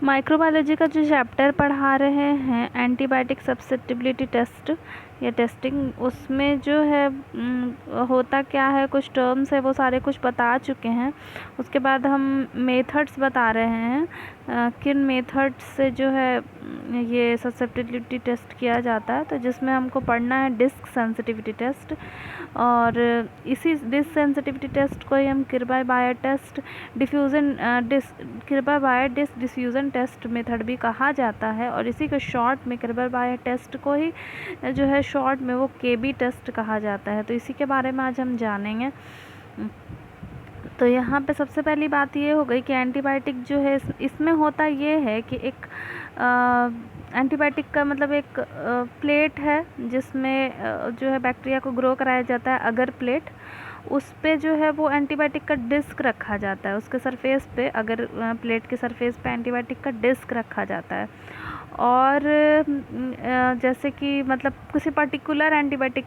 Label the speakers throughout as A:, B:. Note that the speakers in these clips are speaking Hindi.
A: माइक्रोबायोलॉजी का जो चैप्टर पढ़ा रहे हैं एंटीबायोटिक सब्सिटिबिलिटी टेस्ट या टेस्टिंग, उसमें जो है होता क्या है, कुछ टर्म्स है वो सारे कुछ बता चुके हैं। उसके बाद हम मेथड्स बता रहे हैं किन मेथड से जो है ये सब्सिटिबिलिटी टेस्ट किया जाता है। तो जिसमें हमको पढ़ना है डिस्क सेंसिटिविटी टेस्ट, और इसी डिस्क सेंसिटिविटी टेस्ट को ही हम Kirby Bauer test Kirby Bauer disc diffusion test method भी कहा जाता है। और इसी को शॉर्ट में किर्बा-बायर टेस्ट को ही जो है शॉर्ट में वो केबी टेस्ट कहा जाता है। तो इसी के बारे में आज हम जानेंगे। तो यहाँ पे सबसे पहली बात ये हो गई कि एंटीबायोटिक जो है इसमें होता ये है कि एक एंटीबायोटिक का मतलब एक प्लेट है जिसमें जो है बैक्टीरिया को ग्रो कराया जाता है। अगर प्लेट, उस पे जो है वो एंटीबायोटिक का डिस्क रखा जाता है। उसके सरफेस पे, अगर प्लेट के सरफेस पे एंटीबायोटिक का डिस्क रखा जाता है। और जैसे कि मतलब किसी पर्टिकुलर एंटीबायोटिक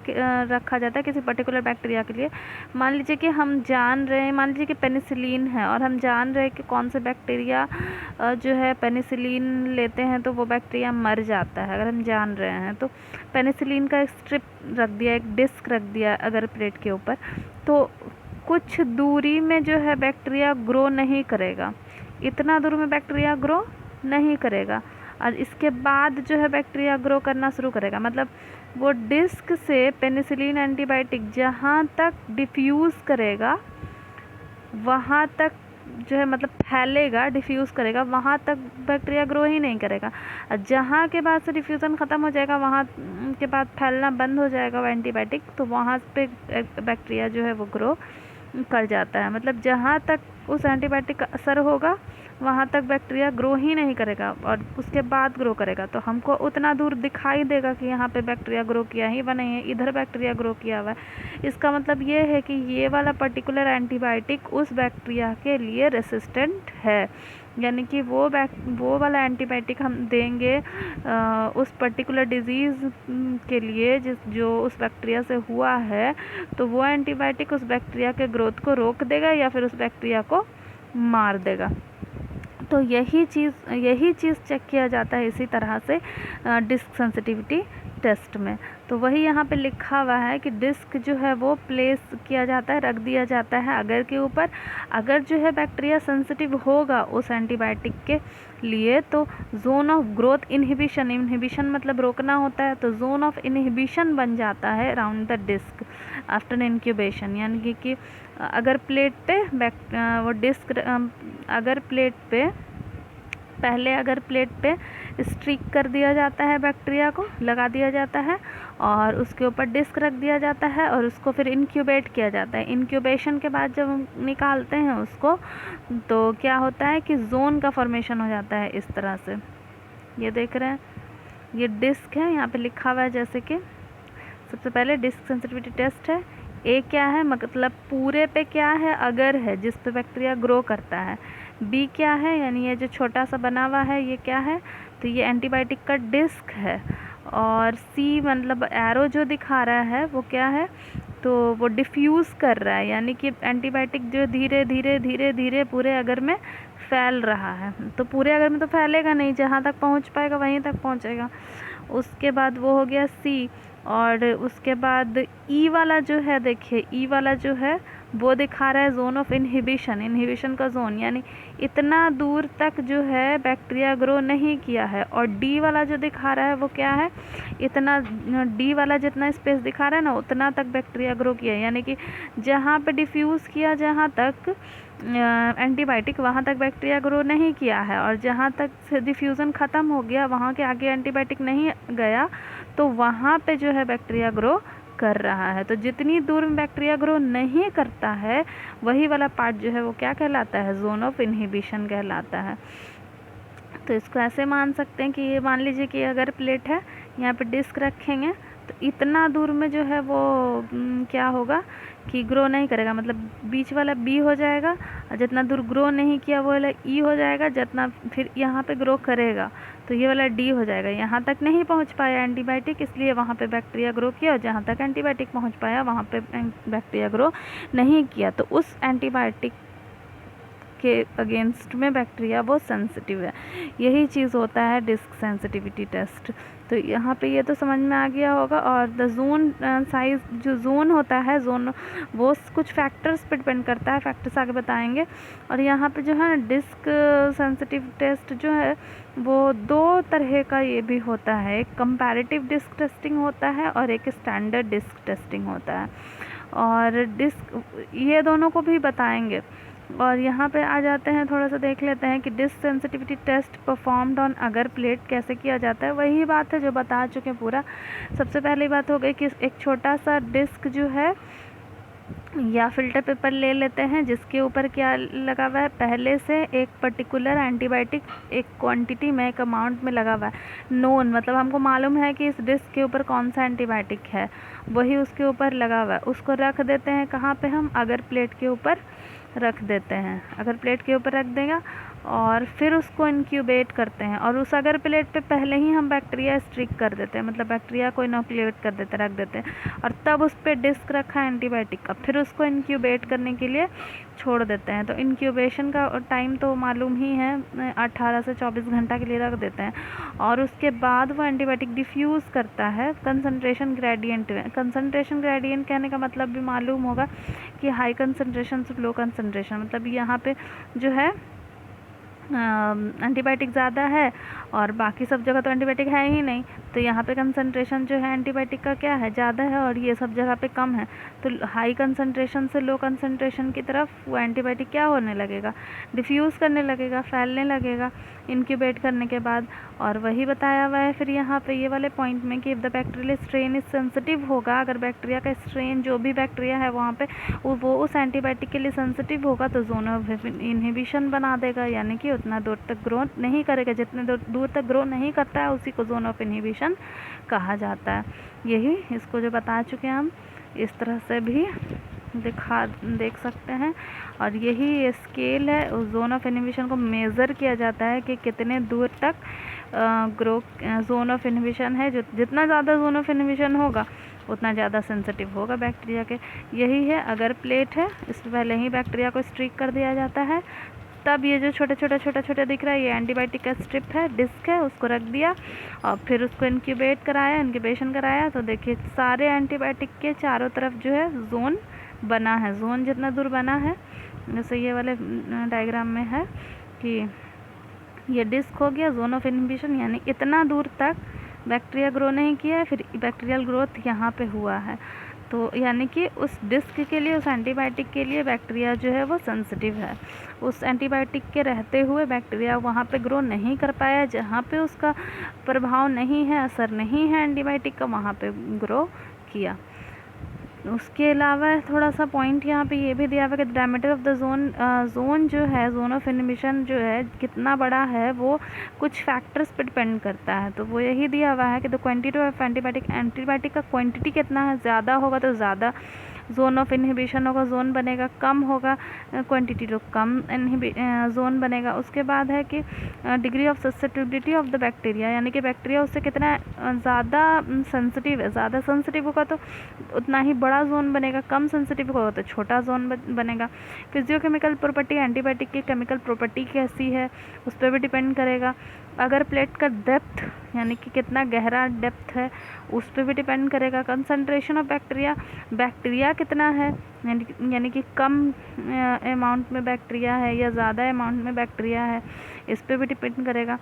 A: रखा जाता है किसी पर्टिकुलर बैक्टीरिया के लिए। मान लीजिए कि हम जान रहे हैं, मान लीजिए कि पेनिसिलिन है और हम जान रहे हैं कि कौन से बैक्टीरिया जो है पेनिसिलिन लेते हैं तो वो बैक्टीरिया मर जाता है। अगर हम जान रहे हैं तो पेनिसिलिन का एक स्ट्रिप रख दिया, एक डिस्क रख दिया अगर प्लेट के ऊपर, तो कुछ दूरी में जो है बैक्टीरिया ग्रो नहीं करेगा। इतना दूर में बैक्टीरिया ग्रो नहीं करेगा और इसके बाद जो है बैक्टीरिया ग्रो करना शुरू करेगा। मतलब वो डिस्क से पेनिसिलिन एंटीबायोटिक जहाँ तक डिफ्यूज़ करेगा वहाँ तक जो है मतलब फैलेगा, डिफ्यूज़ करेगा, वहाँ तक बैक्टीरिया ग्रो ही नहीं करेगा। जहाँ के बाद से डिफ्यूज़न ख़त्म हो जाएगा, वहाँ के बाद फैलना बंद हो जाएगा वो एंटीबायोटिक, तो वहाँ पे बैक्टीरिया जो है वो ग्रो कर जाता है। मतलब जहाँ तक उस एंटीबायोटिक का असर होगा वहाँ तक बैक्टीरिया ग्रो ही नहीं करेगा और उसके बाद ग्रो करेगा। तो हमको उतना दूर दिखाई देगा कि यहाँ पे बैक्टीरिया ग्रो किया ही हुआ नहीं है, इधर बैक्टीरिया ग्रो किया हुआ है। इसका मतलब ये है कि ये वाला पर्टिकुलर एंटीबायोटिक उस बैक्टीरिया के लिए रेसिस्टेंट है। यानी कि वो वाला एंटीबायोटिक हम देंगे उस पर्टिकुलर डिज़ीज़ के लिए जो उस बैक्टीरिया से हुआ है, तो वो एंटीबायोटिक उस बैक्टीरिया के ग्रोथ को रोक देगा या फिर उस बैक्टीरिया को मार देगा। तो यही चीज़ चेक किया जाता है इसी तरह से डिस्क सेंसिटिविटी टेस्ट में। तो वही यहाँ पे लिखा हुआ है कि डिस्क जो है वो प्लेस किया जाता है, रख दिया जाता है अगर के ऊपर। अगर जो है बैक्टीरिया सेंसिटिव होगा उस एंटीबायोटिक के लिए तो जोन ऑफ ग्रोथ इनहिबिशन मतलब रोकना होता है, तो जोन ऑफ इनहिबिशन बन जाता है around the disc after incubation. यानी कि अगर प्लेट पे वो डिस्क अगर प्लेट पे स्ट्रिक कर दिया जाता है, बैक्टीरिया को लगा दिया जाता है और उसके ऊपर डिस्क रख दिया जाता है और उसको फिर इंक्यूबेट किया जाता है। इंक्यूबेशन के बाद जब हम निकालते हैं उसको तो क्या होता है कि जोन का फॉर्मेशन हो जाता है इस तरह से। ये देख रहे हैं, ये डिस्क है, यहाँ पे लिखा हुआ है जैसे कि सबसे पहले डिस्क सेंसिटिविटी टेस्ट है। ए क्या है, मतलब पूरे पे क्या है, अगर है जिस पे बैक्टीरिया ग्रो करता है। बी क्या है, यानी ये जो छोटा सा बना हुआ है ये क्या है, तो ये एंटीबायोटिक का डिस्क है। और सी मतलब एरो जो दिखा रहा है वो क्या है, तो वो डिफ्यूज़ कर रहा है, यानी कि एंटीबायोटिक जो धीरे धीरे पूरे अगर में फैल रहा है। तो पूरे अगर में तो फैलेगा नहीं, जहाँ तक पहुँच पाएगा वहीं तक पहुँचेगा। उसके बाद वो हो गया सी। और उसके बाद ई वाला जो है, देखिए ई वाला जो है वो दिखा रहा है जोन ऑफ इनहिबिशन का जोन, यानी इतना दूर तक जो है बैक्टीरिया ग्रो नहीं किया है। और डी वाला जो दिखा रहा है वो क्या है, इतना डी वाला जितना स्पेस दिखा रहा है ना उतना तक बैक्टीरिया ग्रो किया है। यानी कि जहाँ पे डिफ्यूज़ किया जहाँ तक एंटीबायोटिक वहाँ तक बैक्टीरिया ग्रो नहीं किया है, और जहाँ तक डिफ्यूज़न ख़त्म हो गया वहाँ के आगे एंटीबायोटिक नहीं गया तो वहाँ पे जो है बैक्टीरिया ग्रो कर रहा है। तो जितनी दूर में बैक्टीरिया ग्रो नहीं करता है वही वाला पार्ट जो है वो क्या कहलाता है, जोन ऑफ इनहिबिशन कहलाता है। तो इसको ऐसे मान सकते हैं कि ये मान लीजिए कि अगर प्लेट है, यहाँ पे डिस्क रखेंगे तो इतना दूर में जो है वो क्या होगा कि ग्रो नहीं करेगा, मतलब बीच वाला बी हो जाएगा और जितना दूर ग्रो नहीं किया वो वाला ई हो जाएगा, जितना फिर यहाँ पे ग्रो करेगा तो ये वाला डी हो जाएगा। यहाँ तक नहीं पहुँच पाया एंटीबायोटिक, इसलिए वहाँ पे बैक्टीरिया ग्रो किया, और जहाँ तक एंटीबायोटिक पहुँच पाया वहाँ पे बैक्टीरिया ग्रो नहीं किया। तो उस एंटीबायोटिक के अगेंस्ट में बैक्टीरिया वो सेंसिटिव है। यही चीज़ होता है डिस्क सेंसिटिविटी टेस्ट। तो यहाँ पे ये तो समझ में आ गया होगा। और द जोन साइज, जो जोन होता है, जोन वो कुछ फैक्टर्स पे डिपेंड करता है, फैक्टर्स आगे बताएंगे। और यहाँ पे जो है डिस्क सेंसिटिव टेस्ट जो है वो 2 तरह का ये भी होता है, एक कंपैरेटिव डिस्क टेस्टिंग होता है और एक स्टैंडर्ड डिस्क टेस्टिंग होता है। और डिस्क ये दोनों को भी बताएंगे। और यहाँ पे आ जाते हैं, थोड़ा सा देख लेते हैं कि disc sensitivity test performed on agar plate कैसे किया जाता है। वही बात है जो बता चुके हैं पूरा। सबसे पहली बात हो गई कि एक छोटा सा डिस्क जो है या फिल्टर पेपर ले लेते हैं जिसके ऊपर क्या लगा हुआ है, पहले से एक पर्टिकुलर एंटीबायोटिक एक क्वांटिटी में, एक अमाउंट में लगा हुआ है, नोन, मतलब हमको मालूम है कि इस डिस्क के ऊपर कौन सा एंटीबायोटिक है, वही उसके ऊपर लगा हुआ है। उसको रख देते हैं कहाँ पे, हम अगर प्लेट के ऊपर रख देते हैं, अगर प्लेट के ऊपर रख देगा और फिर उसको इंक्यूबेट करते हैं। और उस अगर प्लेट पे पहले ही हम बैक्टीरिया स्ट्रिक कर देते हैं, मतलब बैक्टीरिया को इनोकुलेट कर देते, रख देते हैं। और तब उस पर डिस्क रखा है एंटीबायोटिक का, फिर उसको इंक्यूबेट करने के लिए छोड़ देते हैं। तो इंक्यूबेशन का टाइम तो मालूम ही है, 18 से 24 घंटा के लिए रख देते हैं। और उसके बाद वो एंटीबायोटिक डिफ्यूज़ करता है कंसंट्रेशन ग्रेडियंट में। कंसंट्रेशन ग्रेडियंट कहने का मतलब भी मालूम होगा कि हाई कंसंट्रेशन से लो कंसंट्रेशन, मतलब यहाँ पे जो है एंटीबायोटिक ज़्यादा है और बाकी सब जगह तो एंटीबायोटिक है ही नहीं, तो यहाँ पे कंसंट्रेशन जो है एंटीबायोटिक का क्या है, ज़्यादा है, और ये सब जगह पे कम है। तो हाई कंसंट्रेशन से लो कंसंट्रेशन की तरफ वो एंटीबायोटिक क्या होने लगेगा, डिफ्यूज़ करने लगेगा, फैलने लगेगा इंक्यूबेट करने के बाद। और वही बताया हुआ है फिर यहाँ पे ये वाले पॉइंट में कि if the bacterial strain is sensitive होगा, अगर बैक्टीरिया का स्ट्रेन जो भी बैक्टीरिया है वहाँ पे वो उस एंटीबायोटिक के लिए सेंसिटिव होगा तो जोन ऑफ इनहिबिशन बना देगा, यानी कि उतना दूर तक ग्रो नहीं करेगा, जितने दूर तक ग्रो नहीं करता है उसी को जोन ऑफ इनहिबिशन कहा जाता है। यही इसको जो बता चुके हैं हम, इस तरह से भी देख सकते हैं। और यही स्केल है, उस जोन ऑफ इनहिबिशन को मेज़र किया जाता है कि कितने दूर तक ग्रो जोन ऑफ इनहिबिशन है। जो जितना ज़्यादा जोन ऑफ इनहिबिशन होगा उतना ज़्यादा सेंसिटिव होगा बैक्टीरिया के। यही है, अगर प्लेट है इससे पहले ही बैक्टीरिया को स्ट्रिक कर दिया जाता है, तब ये जो छोटे दिख रहा है ये एंटीबायोटिक का स्ट्रिप है, डिस्क है, उसको रख दिया और फिर उसको इंक्यूबेट कराया, इंक्यूबेशन कराया। तो देखिए सारे एंटीबायोटिक के चारों तरफ जो है जोन बना है, जोन जितना दूर बना है, जैसे ये वाले डायग्राम में है कि ये डिस्क हो गया जोन ऑफ इनहिबिशन, यानी इतना दूर तक बैक्टीरिया ग्रो नहीं किया है, फिर बैक्टीरियल ग्रोथ यहाँ पे हुआ है। तो यानी कि उस डिस्क के लिए, उस एंटीबायोटिक के लिए बैक्टीरिया जो है वो सेंसिटिव है। उस एंटीबायोटिक के रहते हुए बैक्टीरिया वहाँ पे ग्रो नहीं कर पाया, जहाँ पे उसका प्रभाव नहीं है, असर नहीं है एंटीबायोटिक का, वहाँ पे ग्रो किया। उसके अलावा थोड़ा सा पॉइंट यहाँ पे ये भी दिया हुआ है कि डायमीटर ऑफ द जोन जो है, जोन ऑफ इनहिबिशन जो है कितना बड़ा है वो कुछ फैक्टर्स पे डिपेंड करता है। तो वो यही दिया हुआ है कि द क्वांटिटी ऑफ एंटीबायोटिक का क्वांटिटी कितना है, ज़्यादा होगा तो ज़्यादा जोन ऑफ इनहिबिशन होगा, जोन बनेगा, कम होगा क्वांटिटी तो कम जोन बनेगा। उसके बाद है कि degree of susceptibility of the bacteria, यानी कि बैक्टीरिया उससे कितना ज़्यादा सेंसिटिव है, ज़्यादा सेंसिटिव होगा तो उतना ही बड़ा जोन बनेगा, कम सेंसिटिव होगा तो छोटा जोन बनेगा। फिजियोकेमिकल प्रॉपर्टी, एंटीबायोटिक की केमिकल प्रॉपर्टी कैसी है उस पर भी डिपेंड करेगा। अगर प्लेट का डेप्थ, यानी कि कितना गहरा डेप्थ है, उस पर भी डिपेंड करेगा। कंसंट्रेशन ऑफ बैक्टीरिया कितना है, यानी कि कम अमाउंट में बैक्टीरिया है या ज़्यादा अमाउंट में बैक्टीरिया है, इस पर भी डिपेंड करेगा।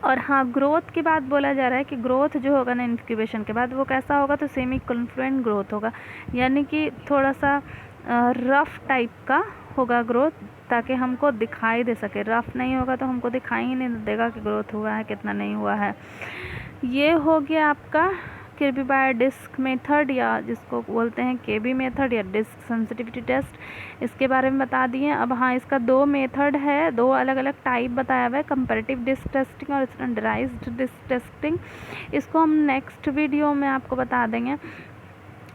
A: और हाँ, ग्रोथ की बात बोला जा रहा है कि ग्रोथ जो होगा ना इंक्यूबेशन के बाद वो कैसा होगा, तो सेमी कॉन्फ्लुएंट ग्रोथ होगा, यानी कि थोड़ा सा रफ टाइप का होगा ग्रोथ, ताकि हमको दिखाई दे सके। रफ नहीं होगा तो हमको दिखाई ही नहीं देगा कि ग्रोथ हुआ है कितना नहीं हुआ है। ये हो गया आपका किर्बी बायर डिस्क मेथड, या जिसको बोलते हैं केबी मेथड या डिस्क सेंसिटिविटी टेस्ट, इसके बारे में बता दिए। अब हाँ, इसका 2 मेथड है, 2 अलग अलग टाइप बताया हुआ है, कंपैरेटिव डिस्क टेस्टिंग और स्टैंडर्डाइज्ड डिस्क टेस्टिंग। इसको हम नेक्स्ट वीडियो में आपको बता देंगे।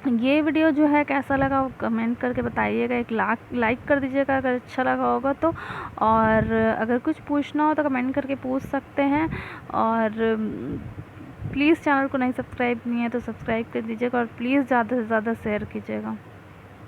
A: ये वीडियो जो है कैसा लगा वो कमेंट करके बताइएगा, एक लाइक कर दीजिएगा अगर अच्छा लगा होगा तो, और अगर कुछ पूछना हो तो कमेंट करके पूछ सकते हैं। और प्लीज़ चैनल को नहीं सब्सक्राइब नहीं है तो सब्सक्राइब कर दीजिएगा और प्लीज़ ज़्यादा से ज़्यादा शेयर कीजिएगा।